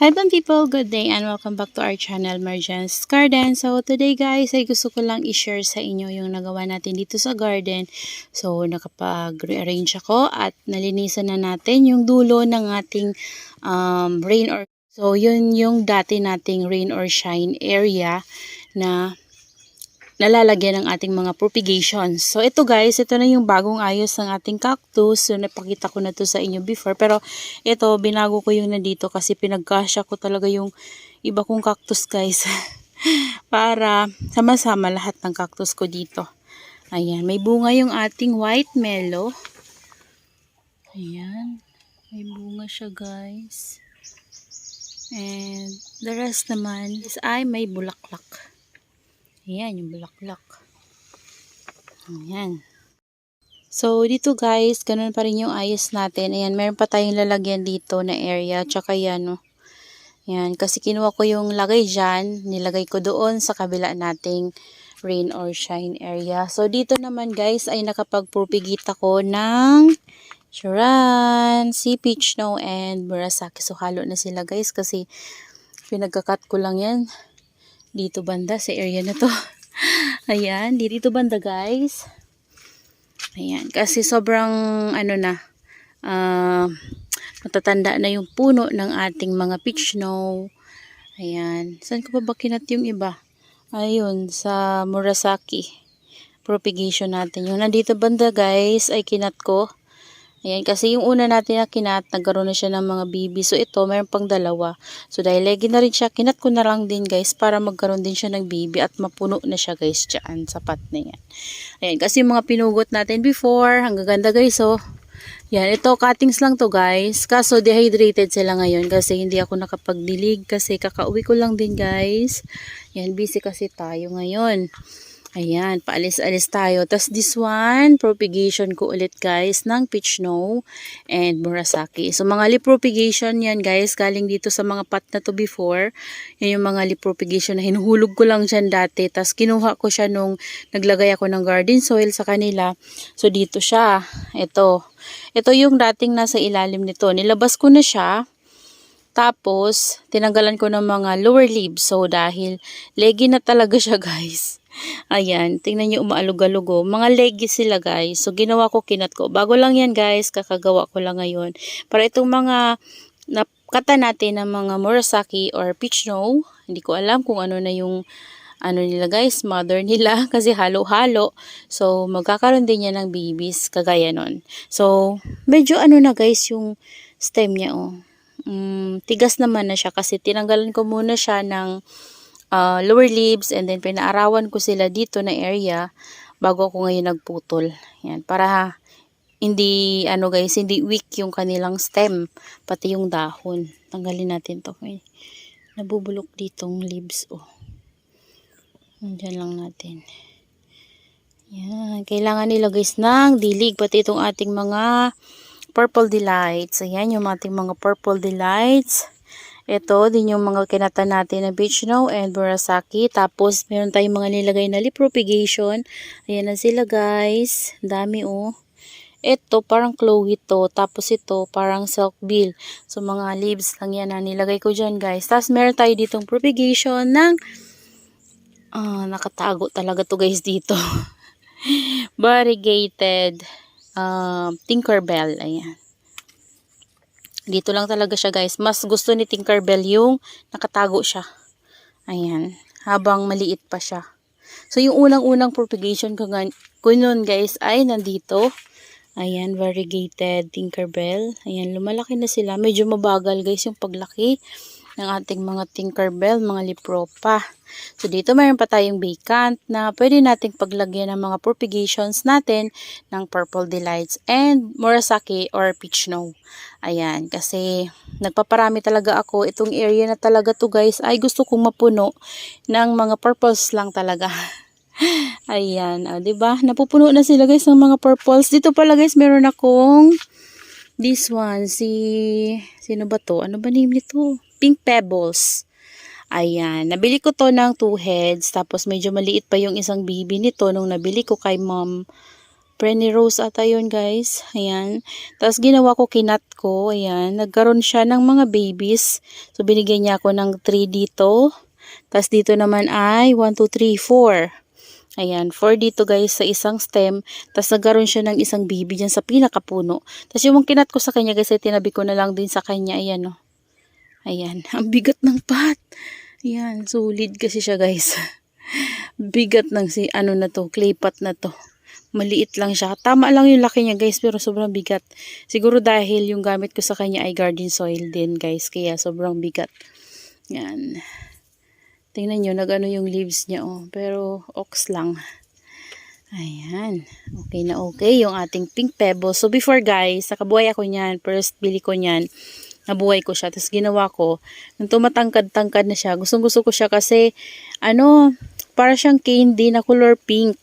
Hello people, good day and welcome back to our channel, Marjan's Garden. So today guys, ay gusto ko lang i-share sa inyo yung nagawa natin dito sa garden. So nakapag-rearrange ako at nalinisan na natin yung dulo ng ating rain or... So yun yung dati nating rain or shine area na nalalagyan ng ating mga propagations. So ito guys, ito na yung bagong ayos ng ating cactus. So napakita ko na to sa inyo before. Pero ito, binago ko yung nandito kasi pinagkasya ko talaga yung iba kong cactus guys. Para sama-sama lahat ng cactus ko dito. Ayan, may bunga yung ating white mellow. Ayan, may bunga siya guys. And the rest naman is ay may bulaklak. Ayan, yung bulaklak. Ayan. So, dito guys, ganun pa rin yung ayos natin. Ayan, meron pa tayong lalagyan dito na area. Tsaka yan, no. Ayan, kasi kinuha ko yung lagay dyan. Nilagay ko doon sa kabila nating rain or shine area. So, dito naman guys, ay nakapag-propagate ako ng Sharan, Sea Peach Snow, and Murasaki. So, halo na sila guys kasi pinagkakat ko lang yan. Dito banda sa area na to. Ayan, dito banda guys. Ayan, kasi sobrang ano na, matatanda na yung puno ng ating mga peach snow. Ayan, saan ko pa ba kinat yung iba? Ayun, sa Murasaki propagation natin. Yung nandito banda guys ay kinat ko. Ayan, kasi yung una natin na kinat, nagkaroon na siya ng mga bibi. So, ito, mayroon pang dalawa. So, dahil legi na rin siya, kinat ko na lang din guys, para magkaroon din siya ng bibi at mapuno na siya guys dyan. Sapat na yan. Ayan, kasi yung mga pinugot natin before, ang gaganda guys, oh. Yan, ito, cuttings lang to guys. Kaso, dehydrated sila ngayon kasi hindi ako nakapagdilig kasi kakauwi ko lang din guys. Yan, busy kasi tayo ngayon. Ayan, paalis-alis tayo. Tapos this one, propagation ko ulit guys ng peach snow and Murasaki. So mga leaf propagation yan guys, galing dito sa mga pot na to before. Yan yung mga leaf propagation na hinuhulog ko lang dyan dati. Tapos kinuha ko siya nung naglagay ako ng garden soil sa kanila. So dito siya. Ito yung dating nasa ilalim nito. Nilabas ko na siya. Tapos, tinanggalan ko ng mga lower leaves. So, dahil leggy na talaga siya guys. Ayan, tingnan nyo umaalog-alugo. Mga leggy sila guys. So, ginawa ko, kinat ko. Bago lang yan guys, kakagawa ko lang ngayon. Para itong mga nakata natin ng mga Murasaki or peach snow, hindi ko alam kung ano na yung ano nila guys, mother nila. Kasi halo-halo. So, magkakaroon din yan ng babies, kagaya nun. So, medyo ano na guys yung stem niya oh. Tigas naman na siya kasi tinanggalan ko muna siya ng lower leaves and then pinaarawan ko sila dito na area bago ako ngayon nagputol. Yan, para hindi ano guys, hindi weak yung kanilang stem pati yung dahon. Tanggalin natin to. May nabubulok ditong leaves oh. Diyan lang natin. Yan, kailangan nila guys ng dilig pati itong ating mga purple delights. Ayan yung ating mga purple delights. Ito din yung mga kinata natin na peach snow and Murasaki. Tapos meron tayong mga nilagay na leaf propagation. Ayan na sila guys. Dami oh. Ito parang Chloe to. Tapos ito parang silk bill. So mga leaves lang yan na nilagay ko dyan guys. Tapos meron tayo ditong propagation ng nakatago talaga to guys dito. Variegated Tinkerbell. Ayan. Dito lang talaga siya guys. Mas gusto ni Tinkerbell yung nakatago siya. Ayan. Habang maliit pa siya. So yung unang-unang propagation ko nun guys ay nandito. Ayan. Variegated Tinkerbell. Ayan. Lumalaki na sila. Medyo mabagal guys yung paglaki ng ating mga Tinkerbell, mga lipropa. So, dito mayroon pa tayong vacant na pwede nating paglagyan ng mga propagations natin ng Purple Delights and Murasaki or Peach Snow. Ayan, kasi nagpaparami talaga ako. Itong area na talaga to guys ay gusto kong mapuno ng mga purples lang talaga. Ayan, diba? Napupuno na sila guys ng mga purples. Dito pala guys, meron akong this one, sino ba to? Ano ba name nito? Pink Pebbles. Ayan. Nabili ko to ng 2 heads. Tapos medyo maliit pa yung isang baby nito nung nabili ko kay Mom Penny Rose ata yun guys. Ayan. Tapos ginawa ko, kinat ko. Ayan. Nagkaroon siya ng mga babies. So binigyan niya ako ng 3 dito. Tapos dito naman ay 1, 2, 3, 4. Ayan. 4 dito guys sa isang stem. Tapos nagkaroon siya ng isang baby dyan sa pinakapuno. Tapos yung kinat ko sa kanya guys ay tinabi ko na lang din sa kanya. Ayan o. Ayan. Ang bigat ng pot. Ayan. Solid kasi siya guys. Bigat ng ano na to, clay pot na to. Maliit lang siya. Tama lang yung laki niya guys, pero sobrang bigat. Siguro dahil yung gamit ko sa kanya ay garden soil din guys, kaya sobrang bigat. Yan. Tingnan nyo, nag-ano yung leaves niya oh, pero ox lang. Ayan. Okay na okay yung ating pink pebble. So before guys, nakabuhay ako niyan. First bili ko niyan. Nabuhay ko siya. Tapos ginawa ko, nung tumatangkad-tangkad na siya, gustong-gusto ko siya kasi, ano, para siyang candy na color pink.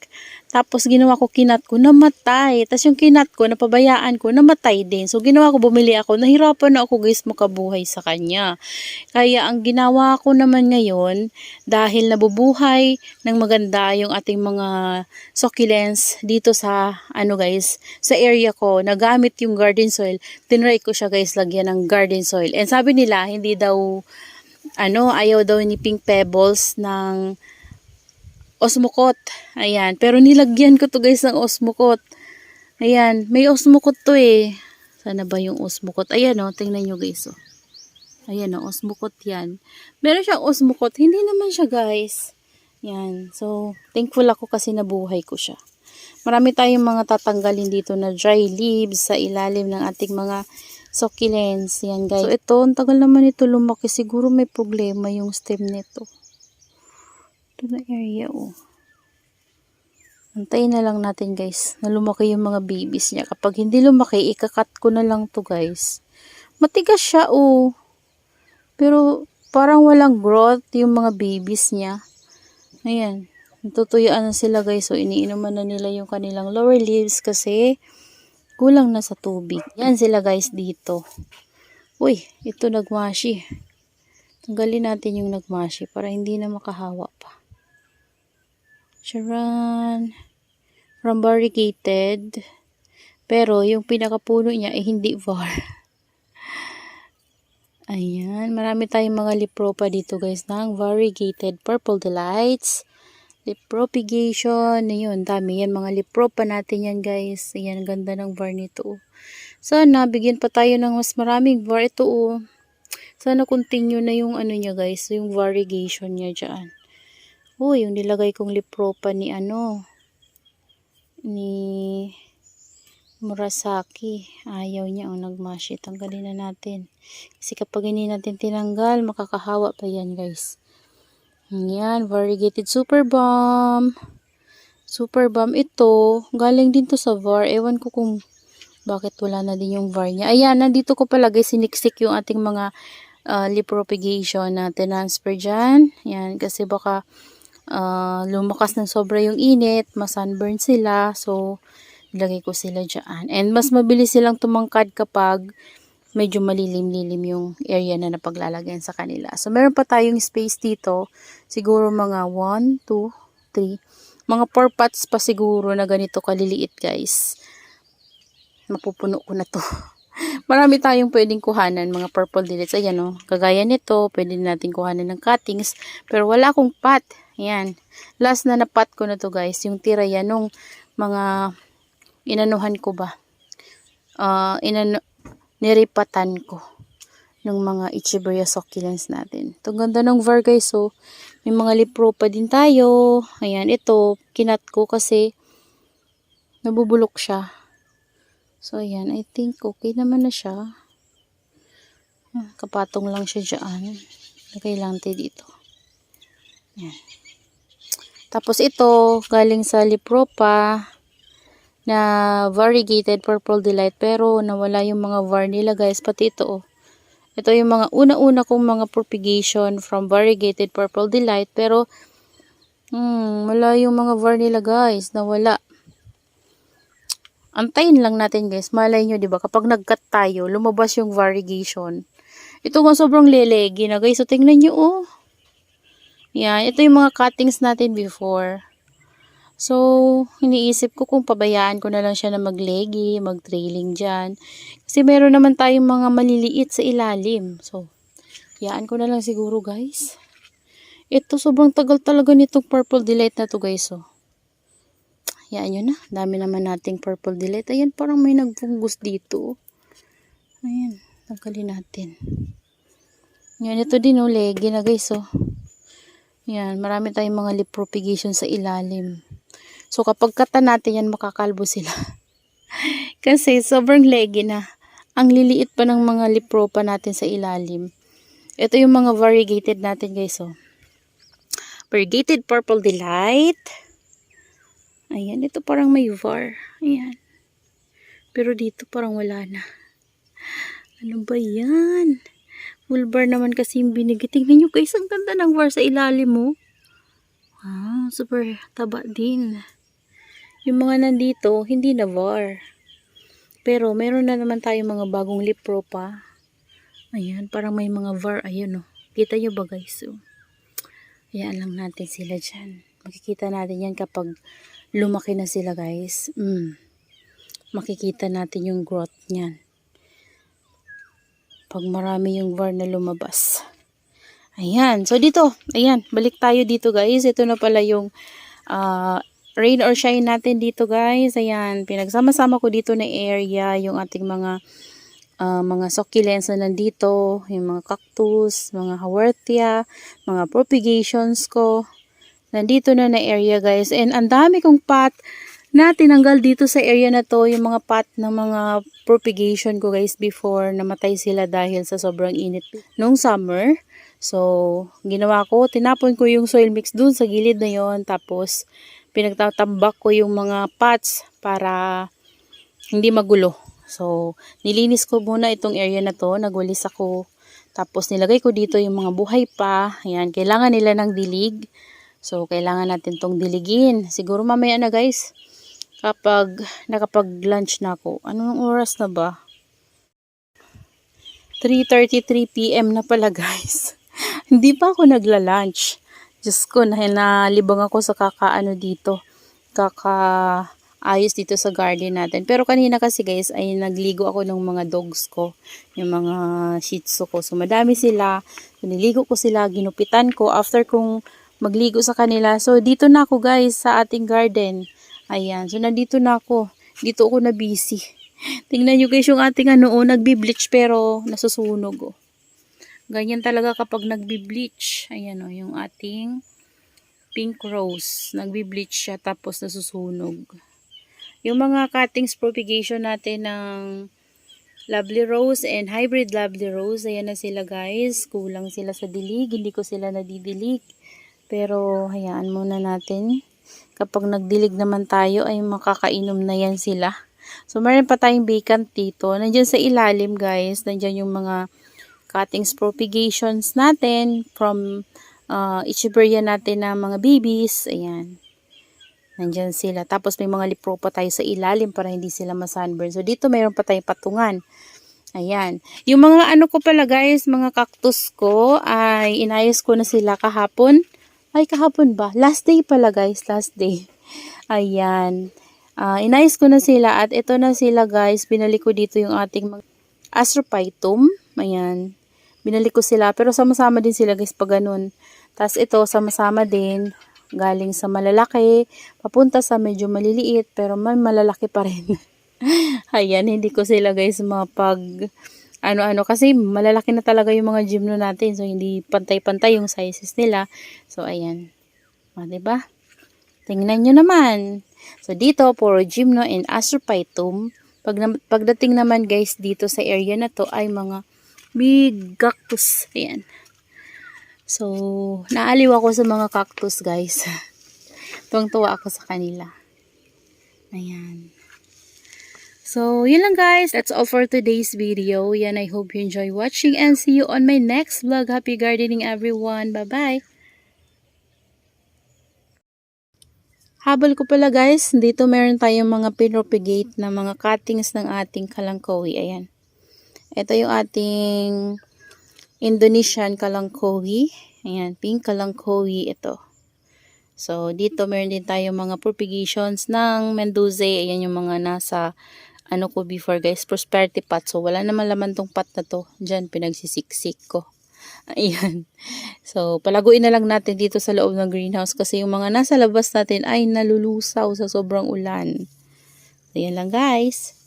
Tapos ginawa ko, kinat ko, namatay. Tapos yung kinat ko, napabayaan ko, namatay din. So ginawa ko, bumili ako. Nahirapan na ako guys makabuhay sa kanya. Kaya ang ginawa ko naman ngayon, dahil nabubuhay ng maganda yung ating mga succulents dito sa, ano guys, sa area ko, nagamit yung garden soil, tinry ko siya guys lagyan ng garden soil. And sabi nila, hindi daw, ano, ayaw daw ni Pink Pebbles ng osmocot. Ayan. Pero nilagyan ko to guys ng osmocot. Ayan. May osmocot to eh. Sana ba yung osmocot? Ayan o. Tingnan nyo guys o. Ayan o. Osmocot yan. Meron siyang osmocot. Hindi naman siya guys. Ayan. So, thankful ako kasi nabuhay ko siya. Marami tayong mga tatanggalin dito na dry leaves sa ilalim ng ating mga succulents. Yan guys. So, ito. Ang tagal naman ito lumaki. Siguro may problema yung stem nito. Ito na area oh. Antayin na lang natin guys na lumaki yung mga babies niya. Kapag hindi lumaki, ikakat ko na lang to guys. Matigas siya oh. Pero parang walang growth yung mga babies niya. Ayan. Natutuyuan na sila guys. So iniinuman na nila yung kanilang lower leaves kasi kulang na sa tubig. Yan sila guys dito. Uy, ito nagmashi. Tanggalin natin yung nagmashi para hindi na makahawa pa. Charan. From variegated. Pero yung pinakapuno niya ay hindi var. Ayan. Marami tayong mga lipropa dito guys ng variegated purple delights. Lipropagation. Ayun. Dami yan. Mga lipropa natin yan guys. Ayan. Ganda ng var nito. Sana bigyan pa tayo ng mas maraming var. Ito oh. Sana continue na yung ano niya guys. Yung variegation niya dyan. Oh, yung nilagay kong lipropa ni ano, ni Murasaki. Ayaw niya. Nagmashi. Tanggalin na natin. Kasi kapag hindi natin tinanggal, makakahawa pa yan guys. Yan. Variegated Super Bomb. Super Bomb. Ito, galing din to sa var. Ewan ko kung bakit wala na din yung var niya. Ayan, nandito ko palagay siniksik yung ating mga lipropagation na transfer dyan. Yan, kasi baka lumakas ng sobra yung init, masunburn sila, so ilagay ko sila dyan. And mas mabilis silang tumangkad kapag medyo malilim-lilim yung area na napaglalagyan sa kanila. So meron pa tayong space dito, siguro mga 1, 2, 3, mga 4 pots pa siguro na ganito kaliliit guys. Mapupuno ko na to. Marami tayong pwedeng kuhanan, mga purple delights. Ayan o, kagaya nito, pwede natin kuhanan ng cuttings, pero wala akong pot. Ayan. Last na pot ko na to guys. Yung tira yan nung mga inanuhan ko ba. Niripatan ko ng mga Echeveria succulents natin. Ito ganda ng var guys. So, may mga lipropa din tayo. Ayan. Ito, kinat ko kasi nabubulok siya. So, ayan. I think okay naman na siya. Kapatong lang siya dyan. Lagay lang tayo dito. Ayan. Tapos ito, galing sa lipropa na variegated purple delight. Pero nawala yung mga var nila guys. Pati ito oh. Ito yung mga una-una kong mga propagation from variegated purple delight. Pero wala yung mga var nila guys. Nawala. Antayin lang natin guys. Malay nyo diba kapag nag-cut tayo, lumabas yung variegation. Ito nga sobrang lelegi na guys. So tingnan nyo oh. Yan, ito yung mga cuttings natin before. So, iniisip ko kung pabayaan ko na lang siya na maglegi, mag-trailing dyan. Kasi meron naman tayong mga maliliit sa ilalim. So, hayaan ko na lang siguro guys. Ito, sobrang tagal talaga nitong purple delight na to guys. So, hayaan nyo na. Dami naman nating purple delight. Ayan, parang may nagpunggos dito. Ayan, tanggalin natin. Yan, ito din legi na guys. So, yan, marami tayong mga leaf propagation sa ilalim. So, kapag kata natin yan, makakalbo sila. Kasi, sobrang legi na. Ang liliit pa ng mga lipropa natin sa ilalim. Ito yung mga variegated natin, guys. So, variegated purple delight. Ayan, ito parang may var. Ayan. Pero dito parang wala na. Ano ba yan? Full var naman kasi yung binigay. Tingnan nyo, guys. Ang ganda ng var sa ilalim, mo. Wow, super taba din. Yung mga nandito, hindi na var. Pero, meron na naman tayong mga bagong lipropa. Ayan, parang may mga var. Ayun, kita nyo ba, guys? So, ayan lang natin sila dyan. Makikita natin yan kapag lumaki na sila, guys. Makikita natin yung growth niyan. Pag marami yung var na lumabas. Ayan, so dito. Ayan, balik tayo dito, guys. Ito na pala yung rain or shine natin dito guys. Ayan, pinagsama-sama ko dito na area yung ating mga succulents na nandito, yung mga cactus, mga haworthia, mga propagations ko. Nandito na area guys. And ang dami kong pot na tinanggal dito sa area na to, yung mga pot ng mga propagation ko guys before namatay sila dahil sa sobrang init nung summer. So, ginawa ko, tinapon ko yung soil mix dun sa gilid na yon, tapos pinagtatambak ko yung mga pots para hindi magulo. So, nilinis ko muna itong area na to, nagwalis ako. Tapos nilagay ko dito yung mga buhay pa. Ayan, kailangan nila ng dilig. So, kailangan natin tong diligin. Siguro mamaya na guys, kapag nakapag-lunch na ako. Anong oras na ba? 3:33 PM na pala guys. Hindi pa ako nagla-lunch. Diyos ko, nalibang ako sa kakaano dito. Kakaayos dito sa garden natin. Pero kanina kasi guys, ay nagligo ako ng mga dogs ko. Yung mga shih tzu ko. So, madami sila. So, niligo ko sila, ginupitan ko. After kong magligo sa kanila. So, dito na ako guys sa ating garden. Ayan. So, nandito na ako. Dito ako na busy. Tingnan nyo guys yung ating nagbi-bleach pero nasusunog. Ganyan talaga kapag nagbi-bleach. Ayan yung ating pink rose. Nagbi-bleach siya tapos nasusunog. Yung mga cuttings propagation natin ng lovely rose and hybrid lovely rose. Ayan na sila guys. Kulang sila sa dilig. Hindi ko sila nadidilig. Pero hayaan muna natin. Kapag nagdilig naman tayo ay makakainom na yan sila. So meron pa tayong vacant dito. Nandiyan sa ilalim guys. Nandiyan yung mga cuttings propagations natin from Echeveria natin na mga babies. Ayan. Nandyan sila. Tapos may mga lipropa tayo sa ilalim para hindi sila masunburn. So dito mayroon pa tayong patungan. Ayan. Yung mga ko pala guys, mga cactus ko ay inayos ko na sila kahapon. Ay kahapon ba? Last day pala guys. Last day. Ayan. Inayos ko na sila at ito na sila guys. Binalik ko dito yung ating Astrophytum. Ayan. Binalik ko sila. Pero sama-sama din sila guys pag ganun. Tapos ito sama-sama din. Galing sa malalaki. Papunta sa medyo maliliit. Pero may malalaki pa rin. Ayan. Hindi ko sila guys mapag kasi malalaki na talaga yung mga gymno natin. So hindi pantay-pantay yung sizes nila. So ayan. Diba? Tingnan nyo naman. So dito puro gymno and Astrophytum. Pagdating naman guys dito sa area na to ay mga big cactus. Ayan. So, naaliw ako sa mga cactus guys. Tuwang-tuwa ako sa kanila. Ayan. So, yun lang guys. That's all for today's video. Yan, I hope you enjoy watching and see you on my next vlog. Happy gardening everyone. Bye-bye. Habol ko pala guys. Dito meron tayong mga pinropagate na mga cuttings ng ating kalangkawi. Ayan. Ito yung ating Indonesian kalangkawi. Ayan, pink kalangkawi ito. So, dito meron din tayo mga propagations ng Mendoza. Ayan yung mga nasa, ano ko before guys, prosperity pot. So, wala naman laman tong pot na to. Diyan, pinagsisiksik ko. Ayan. So, palaguin na lang natin dito sa loob ng greenhouse kasi yung mga nasa labas natin ay nalulusaw sa sobrang ulan. Ayan lang guys.